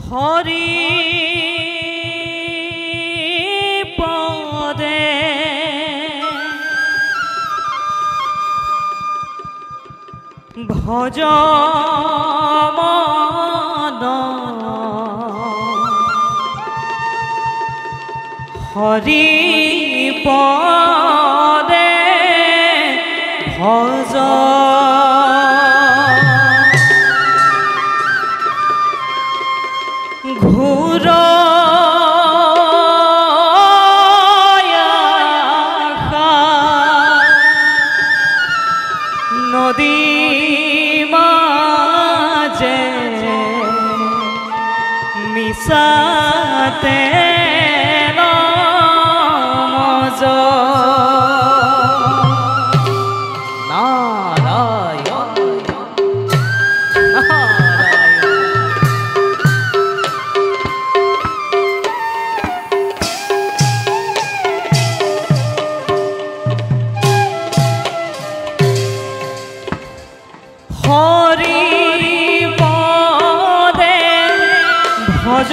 হরি পদে ভজ মন হরি পদে ভজ ঘুর নদী মাঝে মিশাতে নমজ নারায়ণ নারায়ণ হরি পদে ভজ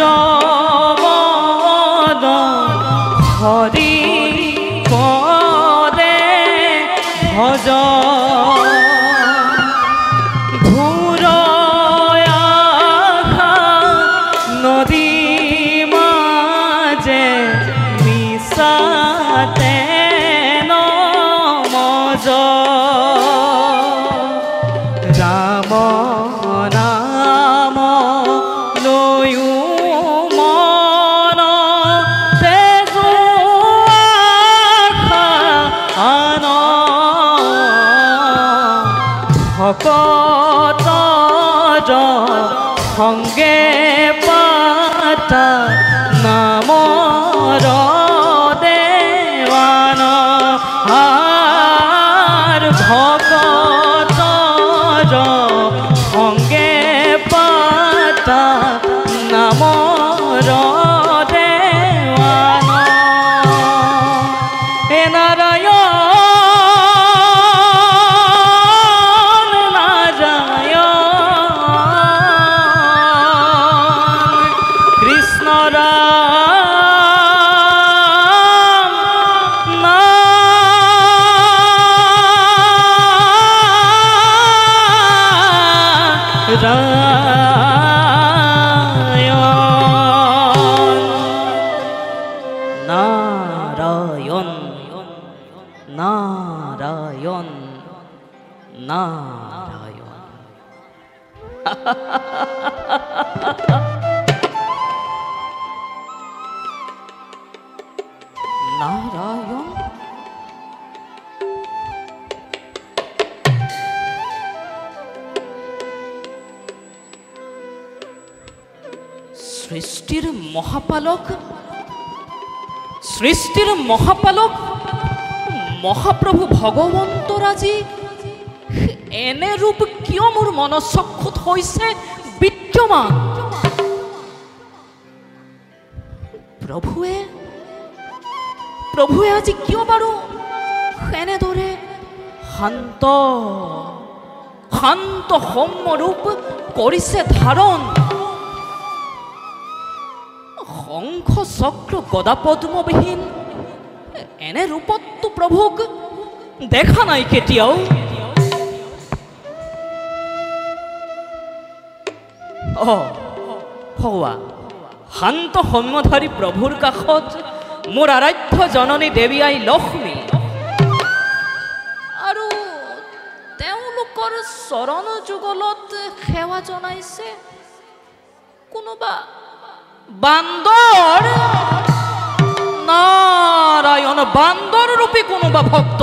মন হরি পদে ভজ ঘুর নদী মাঝে মিশাতে নমজ রাম নাম লয়ু মন তেজু আন ভকত সঙ্গে পাতা নামৰ দেৱান আৰ ভকত সঙ্গে পাতা নামৰ দেৱান হে নাৰায়ণ নাৰায়ণ কৃষ্ণ ৰাম নাৰায়ণ নাৰায়ণ নাৰায়ণ নাৰায়ণ সৃষ্টিৰ মহাপালক সৃষ্টিৰ মহাপালক মহাপ্ৰভু ভগৱন্তৰাজী এনে ৰূপ কিয় মোৰ মনচক্ষুত হৈছে বিদ্যমান প্ৰভুৱে আজি কিয় বাৰু এনেদৰে শান্ত শান্ত সৌম্য ৰূপ কৰিছে ধাৰণ শংখ চক্ৰ গদা পদ্মবিহীন এনে ৰূপততো প্ৰভুক দেখা নাই কেতিয়াও হওয়া শান্ত সৌম্যধাৰী প্ৰভুৰ কাষত মোৰ আৰাধ্য জননী দেৱী আই লক্ষ্মী আৰু তেওঁলোকৰ চৰণ যুগলত সেৱা জনাইছে কোনোবা বান্দৰ নাৰায়ণ বান্দৰ ৰূপী কোনোবা ভক্ত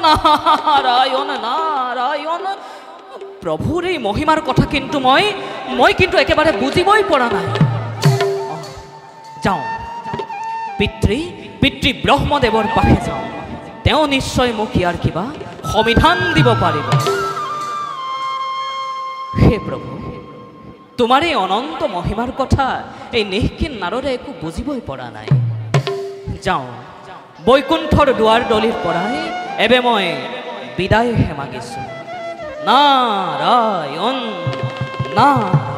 নাৰায়ণ নাৰায়ণ প্ৰভুৰ এই মহিমাৰ কথা কিন্তু মই কিন্তু একেবাৰে বুজিবই পৰা নাই যাওঁ পিতৃ ব্ৰহ্মদেৱৰ পাশে যাওঁ তেওঁ নিশ্চয় মোক ইয়াৰ কিবা সমিধান দিব পাৰিব হে প্ৰভু তোমাৰ এই অনন্ত মহিমাৰ কথা এই নিষ্কিন নাৰৰে একো বুজিবই পৰা নাই যাওঁ বৈকুণ্ঠৰ দুৱাৰ দলিৰ পৰাই এবে মই বিদায়হে মাগিছোঁ নাৰায়ণ নাৰায়ণ